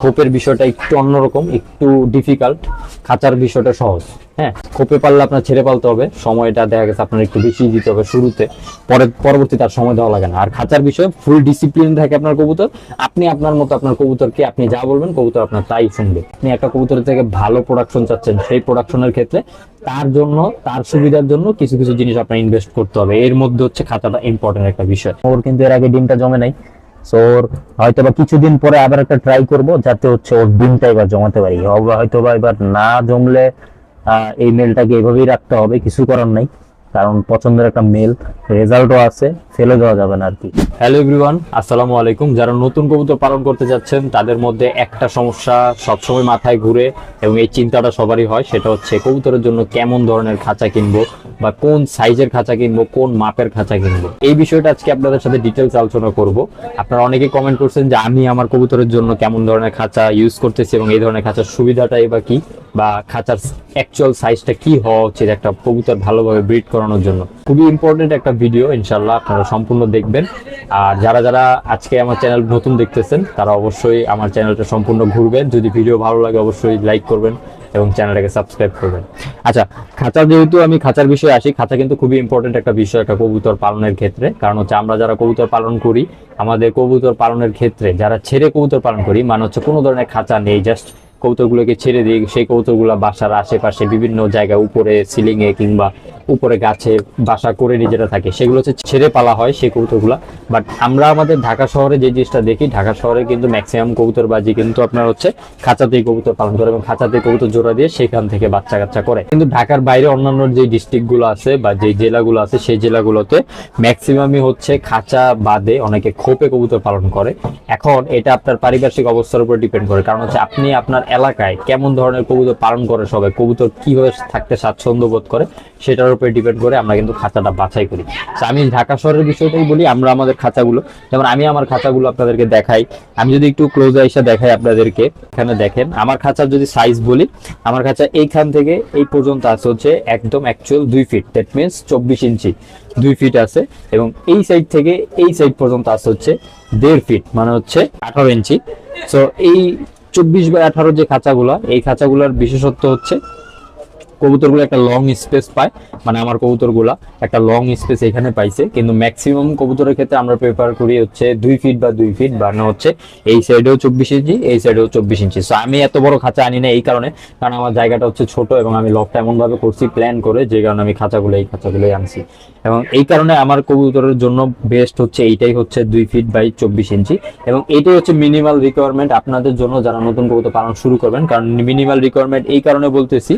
খোপের বিষয়টা একটু অন্যরকম, একটু ডিফিকাল্ট। খাঁচার বিষয়টা সহজ। হ্যাঁ, খোপে পাললে আপনার ছেড়ে পালতে হবে, সময়টা দেখা গেছে আপনার একটু বেশি দিতে হবে শুরুতে, পরবর্তীতে আর সময় দেওয়া লাগে না। আর খাঁচার বিষয়ে ফুল ডিসিপ্লিন থাকে আপনার কবুতর। আপনি আপনার মতো আপনার কবুতরকে আপনি যা বলবেন কবুতর আপনার তাই শুনবে। আপনি একটা কবুতরের থেকে ভালো প্রোডাকশন চাচ্ছেন, সেই প্রোডাকশনের ক্ষেত্রে তার জন্য, তার সুবিধার জন্য কিছু কিছু জিনিস আপনার ইনভেস্ট করতে হবে। এর মধ্যে হচ্ছে খাঁচাটা ইম্পর্টেন্ট একটা বিষয়। ওর কিন্তু এর আগে ডিমটা জমে নাই, সো ওর হয়তো বা কিছুদিন পরে আবার একটা ট্রাই করব, যাতে হচ্ছে ওর ডিমটা এবার জমাতে পারি। হয়তো বা এবার না জমলে এই মেলটাকে এভাবেই রাখতে হবে, কিছু করার নাই, কারণ পছন্দের একটা মেল, রেজাল্টও আছে, ফেলে দেওয়া যাবে না আর কি। হ্যালো এভরিওয়ান, আসসালামু আলাইকুম। যারা নতুন কবুতর পালন করতে যাচ্ছেন তাদের মধ্যে একটা সমস্যা সবসময় মাথায় ঘুরে এবং এই চিন্তাটা সবারই হয়, সেটা হচ্ছে কবুতরের জন্য কেমন ধরনের খাঁচা কিনবো বা কোন সাইজের খাঁচা কিনবো, কোন মাপের খাঁচা কিনবো। এই বিষয়টা আজকে আপনাদের সাথে ডিটেলস আলোচনা করব। আপনারা অনেকে কমেন্ট করছেন যে আমি আমার কবুতরের জন্য কেমন ধরনের খাঁচা ইউজ করতেছি এবং এই ধরনের খাঁচার সুবিধাটাই বা কি, বা খাঁচার অ্যাকচুয়াল সাইজটা কি হওয়া উচিত একটা কবুতর ভালোভাবে ব্রিড করানোর জন্য। খুবই ইম্পর্টেন্ট একটা ভিডিও, ইনশাল্লাহ আপনারা সম্পূর্ণ দেখবেন। আর যারা যারা আজকে আমার চ্যানেল নতুন দেখতেছেন তারা অবশ্যই আমার চ্যানেলটা সম্পূর্ণ ঘুরবেন। যদি ভিডিও ভালো লাগে অবশ্যই লাইক করবেন এবং চ্যানেলটাকে সাবস্ক্রাইব করবেন। আচ্ছা, খাঁচা, যেহেতু আমি খাঁচার বিষয়ে আসি, খাঁচা কিন্তু খুবই ইম্পর্টেন্ট একটা বিষয় একটা কবুতর পালনের ক্ষেত্রে। কারণ হচ্ছে আমরা যারা কবুতর পালন করি, আমাদের কবুতর পালনের ক্ষেত্রে যারা ছেড়ে কবুতর পালন করি, মানে হচ্ছে কোনো ধরনের খাঁচা নেই, জাস্ট কবুতরগুলোকে ছেড়ে দিই, সেই কবুতরগুলো বাসার আশেপাশে বিভিন্ন জায়গায়, উপরে সিলিং এ কিংবা উপরে গাছে বাসা করে নিজেরা থাকে, সেগুলো হচ্ছে ছেড়ে পালা হয় সেই কবুতরগুলো। বাট আমরা আমাদের ঢাকা শহরে যে জিনিসটা দেখি, ঢাকা শহরে কিন্তু ম্যাক্সিমাম কবুতরবাজি কিন্তু আপনার হচ্ছে খাঁচাতেই কবুতর পালন করে এবং খাঁচাতেই কবুতর জোড়া দিয়ে সেখান থেকে বাচ্চা কাচ্চা করে। কিন্তু ঢাকার বাইরে অন্যান্য যে ডিস্ট্রিক্টগুলো আছে বা যে জেলাগুলো আছে, সেই জেলাগুলোতে ম্যাক্সিমামই হচ্ছে খাঁচা বাদে অনেকে খোপে কবুতর পালন করে। এখন এটা আপনার পারিপার্শ্বিক অবস্থার উপর ডিপেন্ড করে, কারণ হচ্ছে আপনি আপনার এলাকায় কেমন ধরনের কবুতর পালন করে, সবাই কবুতর কিভাবে থাকতে স্বাচ্ছন্দ্য বোধ করে, সেটার উপরে ডিপেন্ড করে আমরা কিন্তু খাঁচাটা বাছাই করি। আমি ঢাকা শহরের বিষয়টাই বলি। আমরা আমাদের খাঁচাগুলো, যেমন আমি আমার খাঁচাগুলো আপনাদেরকে দেখাই। আমি যদি একটু ক্লোজে এসে দেখাই আপনাদেরকে, এখানে দেখেন আমার খাঁচার যদি সাইজ বলি, আমার খাঁচা এইখান থেকে এই পর্যন্ত আছে হচ্ছে একদম actual 2 feet, that means 24 inch 2 feet আছে। এবং এই সাইড থেকে এই সাইড পর্যন্ত আছে হচ্ছে 1.5 ফিট, মানে হচ্ছে 18 ইঞ্চি। সো এই 24/18 যে খাঁচাগুলো, এই খাঁচাগুলোর বিশেষত্ব হচ্ছে কবুতরগুলো একটা লং স্পেস পায়, মানে আমার কবুতরগুলা একটা লং স্পেস এখানে পাইছে। কিন্তু ম্যাক্সিমাম কবুতরের ক্ষেত্রে আমরা প্রেফার করি হচ্ছে 2 ফিট বা 2 ফিট, মানে হচ্ছে এই সাইডেও 24 ইঞ্চি, এই সাইডেও 24 ইঞ্চি। সো আমি এত বড় খাঁচা আনি না এই কারণে, কারণ আমার জায়গাটা হচ্ছে ছোট এবং আমি লকটা এমন ভাবে করছি প্ল্যান করে, যে কারণে আমি এই খাঁচাগুলোই আনছি। এবং এই কারণে আমার কবুতরের জন্য বেস্ট হচ্ছে এইটাই, হচ্ছে 2 ফিট বাই 24 ইঞ্চি। এবং এইটাই হচ্ছে মিনিমাল রিকোয়ারমেন্ট আপনাদের জন্য যারা নতুন কবুতর পালন শুরু করবেন। কারণ মিনিমাল রিকোয়ারমেন্ট এই কারণে বলতেছি,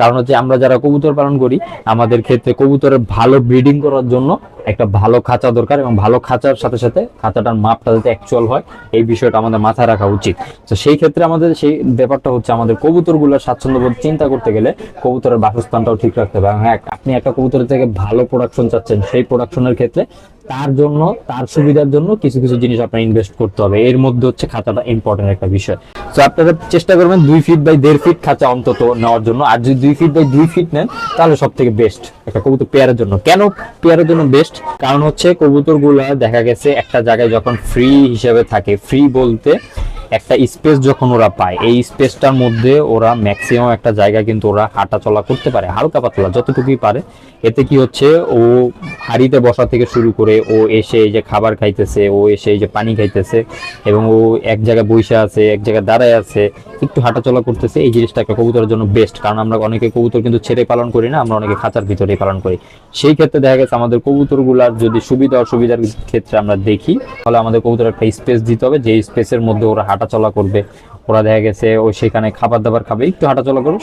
কারণ হচ্ছে আমরা যারা কবুতর পালন করি, আমাদের ক্ষেত্রে কবুতরের ভালো ব্রিডিং করার জন্য একটা ভালো খাঁচা দরকার, এবং ভালো খাঁচার সাথে সাথে খাঁচাটার মাপটা যাতে অ্যাকচুয়াল হয়, এই বিষয়টা আমাদের মাথায় রাখা উচিত। তো সেই ক্ষেত্রে আমাদের সেই ব্যাপারটা হচ্ছে আমাদের কবুতরগুলোর স্বাচ্ছন্দ্যবোধ চিন্তা করতে গেলে কবুতরের বাসস্থানটাও ঠিক রাখতে হবে। হ্যাঁ, আপনি একটা কবুতরের থেকে ভালো প্রোডাকশন চাচ্ছেন, সেই প্রোডাকশনের ক্ষেত্রে তার জন্য, তার সুবিধার জন্য কিছু কিছু জিনিস আপনার ইনভেস্ট করতে হবে। এর মধ্যে হচ্ছে খাঁচাটা ইম্পর্টেন্ট একটা বিষয়। তো আপনারা চেষ্টা করবেন 2 ফিট বাই 1.5 ফিট খাঁচা অন্তত নেওয়ার জন্য। আর যদি 2 ফিট বাই 2 ফিট নেন তাহলে সব থেকে বেস্ট একটা কবুতর পেয়ারের জন্য। কেন পেয়ারের জন্য বেস্ট? কারণ হচ্ছে কবুতরগুলা দেখা গেছে একটা জায়গায় যখন ফ্রি হিসেবে থাকে, ফ্রি বলতে একটা স্পেস যখন ওরা পায়, এই স্পেসটার মধ্যে ওরা ম্যাক্সিমাম একটা জায়গা কিন্তু ওরা হাঁটা চলা করতে পারে, হালকা পাতলা যতটুকুই পারে। এতে কি হচ্ছে, ও হাড়িতে বসা থেকে শুরু করে ও এসে এই যে খাবার খাইতেছে, ও এসে এই যে পানি খাইতেছে, এবং ও এক জায়গায় বসে আছে, এক জায়গায় দাঁড়ায় আছে, একটু হাঁটাচলা করতেছে, এই জিনিসটা একটা কবুতরের জন্য বেস্ট। কারণ আমরা অনেকে কবুতর কিন্তু ছেড়ে পালন করি না, আমরা অনেকে খাঁচার ভিতরেই পালন করি। সেই ক্ষেত্রে দেখা গেছে আমাদের কবুতরগুলার যদি সুবিধা অসুবিধার ক্ষেত্রে আমরা দেখি, তাহলে আমাদের কবুতর একটা স্পেস দিতে হবে, যে স্পেসের মধ্যে ওরা হাঁটাচলা করবে। ওরা দেখা গেছে ও সেখানে খাবার দাবার খাবে, একটু হাঁটাচলা করবে,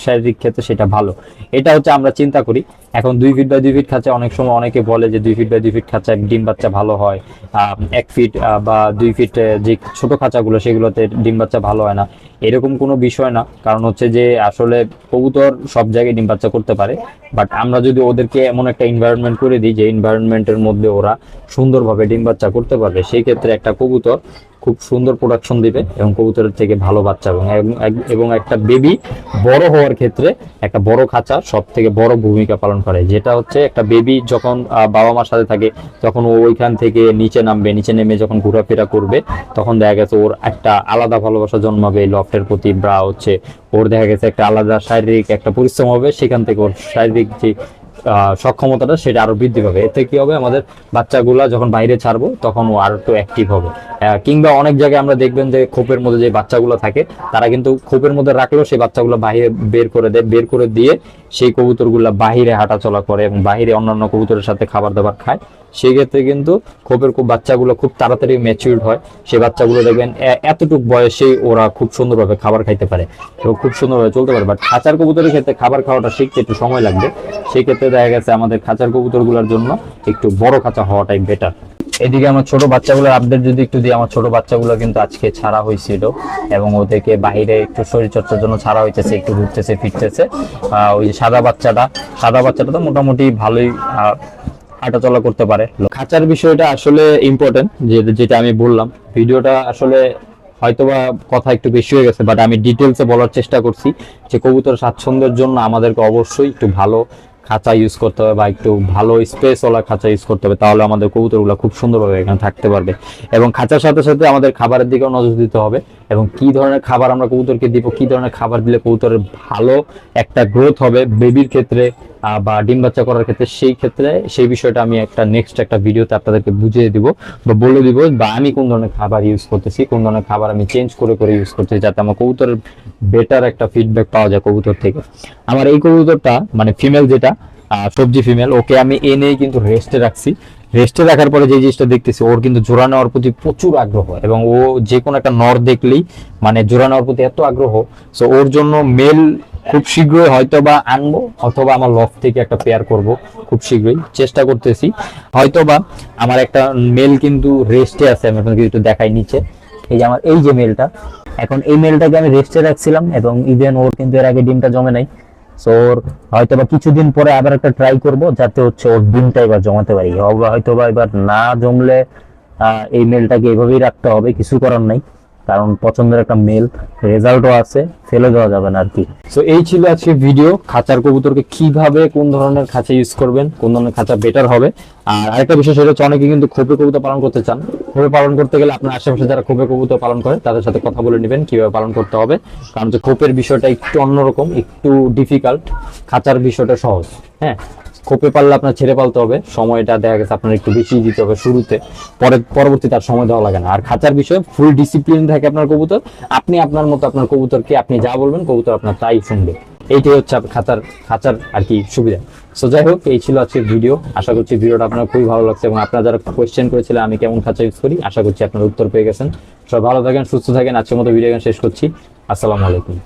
শারীরিক ক্ষেত্রে সেটা ভালো। এটা হচ্ছে আমরা চিন্তা করি। এখন 2 ফিট বাই 2 ফিট খাঁচা, অনেক সময় অনেকে বলে যে 2 ফিট বাই 2 ফিট খাঁচা ডিম বাচ্চা ভালো হয়, 1 ফিট বা 2 ফিট যে ছোট খাঁচাগুলো সেগুলোতে ডিম বাচ্চা ভালো হয় না। এরকম কোনো বিষয় না, কারণ হচ্ছে যে আসলে কবুতর সব জায়গায় ডিম বাচ্চা করতে পারে। বাট আমরা যদি ওদেরকে এমন একটা এনভায়রনমেন্ট করে দিই যে এনভায়রনমেন্টের মধ্যে ওরা সুন্দরভাবে ডিম বাচ্চা করতে পারবে, সেই ক্ষেত্রে একটা কবুতর খুব সুন্দর প্রোডাকশন দিবে এবং কবুতরের থেকে ভালো বাচ্চা এবং একটা বেবি বড় হওয়ার ক্ষেত্রে একটা বড় খাঁচা সব থেকে বড় ভূমিকা পালন করে। যেটা হচ্ছে একটা বেবি যখন বাবা মার সাথে থাকে, যখন ও ওইখান থেকে নিচে নামবে, নিচে নেমে যখন ঘোরাফেরা করবে, তখন দেখা গেছে ওর একটা আলাদা ভালোবাসা জন্মাবে লফটের প্রতি, বা হচ্ছে ওর দেখা গেছে একটা আলাদা শারীরিক একটা পরিশ্রম হবে, সেখান থেকে ওর শারীরিক যে সক্ষমতাটা সেটা আরো বৃদ্ধি পাবে। এতে কি হবে, আমাদের বাচ্চাগুলা যখন বাইরে ছাড়বো তখন ও আরো একটু অ্যাক্টিভ হবে। কিংবা অনেক জায়গায় আমরা দেখবেন যে খোপের মধ্যে যে বাচ্চাগুলো থাকে, তারা কিন্তু খোপের মধ্যে রাখলেও সেই বাচ্চাগুলো বাইরে বের করে দেয়, বের করে দিয়ে সেই কবুতরগুলা বাহিরে হাঁটাচলা করে এবং বাহিরে অন্যান্য কবুতরের সাথে খাবার দাবার খায়। সেই ক্ষেত্রে কিন্তু খোপের বাচ্চাগুলো খুব তাড়াতাড়ি ম্যাচিউরড হয়। সেই বাচ্চাগুলো দেখবেন এতটুকু বয়সেই ওরা খুব সুন্দরভাবে খাবার খাইতে পারে এবং খুব সুন্দরভাবে চলতে পারে। বাট খাঁচার কবুতরের ক্ষেত্রে খাবার খাওয়াটা শিখতে একটু সময় লাগবে। সেই ক্ষেত্রে দেখা গেছে আমাদের খাঁচার কবুতরগুলোর জন্য একটু বড় খাঁচা হওয়াটাই বেটার। এদিকে আমার ছোট বাচ্চাগুলোর আপডেট যদি একটু দিই, আমার ছোট বাচ্চাগুলো কিন্তু আজকে ছাড়া হয়েছিল এবং ওদেরকে বাইরে একটু শরীরচর্চার জন্য ছাড়া হইতেছে, একটু ঘুরতেছে ফিরতেছে। ওই যে সাদা বাচ্চাটা তো মোটামুটি ভালোই হাঁটাচলা করতে পারে। খাঁচার বিষয়টা আসলে ইম্পর্টেন্ট, যেটা আমি বললাম, ভিডিওটা আসলে হয়তোবা কথা একটু বেশি হয়ে গেছে, বাট আমি ডিটেলসে বলার চেষ্টা করছি যে কবুতর স্বাচ্ছন্দ্যের জন্য আমাদেরকে অবশ্যই একটু ভালো খাঁচা ইউজ করতে হবে বা একটু ভালো স্পেসওয়ালা খাঁচা ইউজ করতে হবে, তাহলে আমাদের কবুতরগুলো খুব সুন্দরভাবে এখানে থাকতে পারবে। এবং খাঁচার সাথে সাথে আমাদের খাবারের দিকেও নজর দিতে হবে এবং কি ধরনের খাবার আমরা কবুতরকে দিব, কি ধরনের খাবার দিলে কবুতরের ভালো একটা গ্রোথ হবে বেবির ক্ষেত্রে বা ডিম বাচ্চা করার ক্ষেত্রে। সেই বিষয়টা আমি নেক্সট একটা ভিডিওতে আপনাদেরকে বুঝিয়ে দিব বা বলে দিব, বা আমি কোন ধরনের খাবার ইউজ করতেছি, কোন ধরনের খাবার আমি চেঞ্জ করে ইউজ করতেছি, যাতে আমার কবুতরের বেটার একটা ফিডব্যাক পাওয়া যায় কবুতর থেকে। আমার এই কবুতরটা মানে ফিমেল, যেটা সবজি ফিমেল, ওকে আমি এনেই কিন্তু রেস্টে রাখছি। রেস্টে রাখার পরে যে জিনিসটা দেখতেছি, ওর কিন্তু জোড়া নেওয়ার প্রতি প্রচুর আগ্রহ এবং ও যে কোনো একটা নর দেখলেই মানে জোড়া নেওয়ার প্রতি এত আগ্রহ। সো ওর জন্য মেল খুব শীঘ্রই হয়তোবা আনবো, অথবা আমার লফট থেকে একটা পেয়ার করব খুব শীঘ্রই, চেষ্টা করতেছি। হয়তোবা আমার একটা মেল কিন্তু রেস্টে আছে, আমি আপনাকে একটু দেখাই নিচে। এই যে আমার এই যে মেলটা, এখন এই মেলটাকে আমি রেস্টে রাখছিলাম এবং ইভেন ওর কিন্তু এর আগে ডিমটা জমে নাই। সো ওর হয়তোবা কিছুদিন পরে আবার একটা ট্রাই করব, যাতে হচ্ছে ওর ডিমটা এবার জমাতে পারি। হয়তোবা এবার না জমলে এই মেলটাকে এভাবেই রাখতে হবে, কিছু করার নাই, কারণ পছন্দের একটা মেল, রেজাল্টও আছে, ফেলে দেওয়া যাবে না আর কি। সো এই ছিল আজকে ভিডিও, খাঁচার কবুতরকে কিভাবে কোন ধরনের খাঁচা ইউজ করবেন, কোন ধরনের খাঁচা বেটার হবে। আর আরেকটা বিষয় সেটা হচ্ছে, অনেকে কিন্তু খোপে কবুতর পালন করতে চান। খোপে পালন করতে গেলে আপনার আশেপাশে যারা খোপে কবুতর পালন করে তাদের সাথে কথা বলে নেবেন কিভাবে পালন করতে হবে, কারণ যে খোপের বিষয়টা একটু অন্যরকম, একটু ডিফিকাল্ট, খাঁচার বিষয়টা সহজ। হ্যাঁ, খোপে পাললে আপনার ছেড়ে পালতে হবে, সময়টা দেখা গেছে আপনার একটু বেশি দিতে হবে শুরুতে, পরবর্তীতে আর সময় দেওয়া লাগে না। আর খাঁচার বিষয়ে ফুল ডিসিপ্লিন থাকে আপনার কবুতর, আপনি আপনার মতো আপনার কবুতরকে আপনি যা বলবেন কবুতর আপনার তাই শুনবে। এইটাই হচ্ছে খাঁচার আর কি সুবিধা। সো যাই হোক, এই ছিল আজকের ভিডিও। আশা করছি ভিডিওটা আপনার খুবই ভালো লাগছে এবং আপনারা যারা কোয়েশ্চেন করেছিলেন আমি কেমন খাঁচা ইউজ করি, আশা করছি আপনার উত্তর পেয়ে গেছেন। সবাই ভালো থাকেন, সুস্থ থাকেন। আজকের মতো ভিডিও শেষ করছি। আসসালামু আলাইকুম।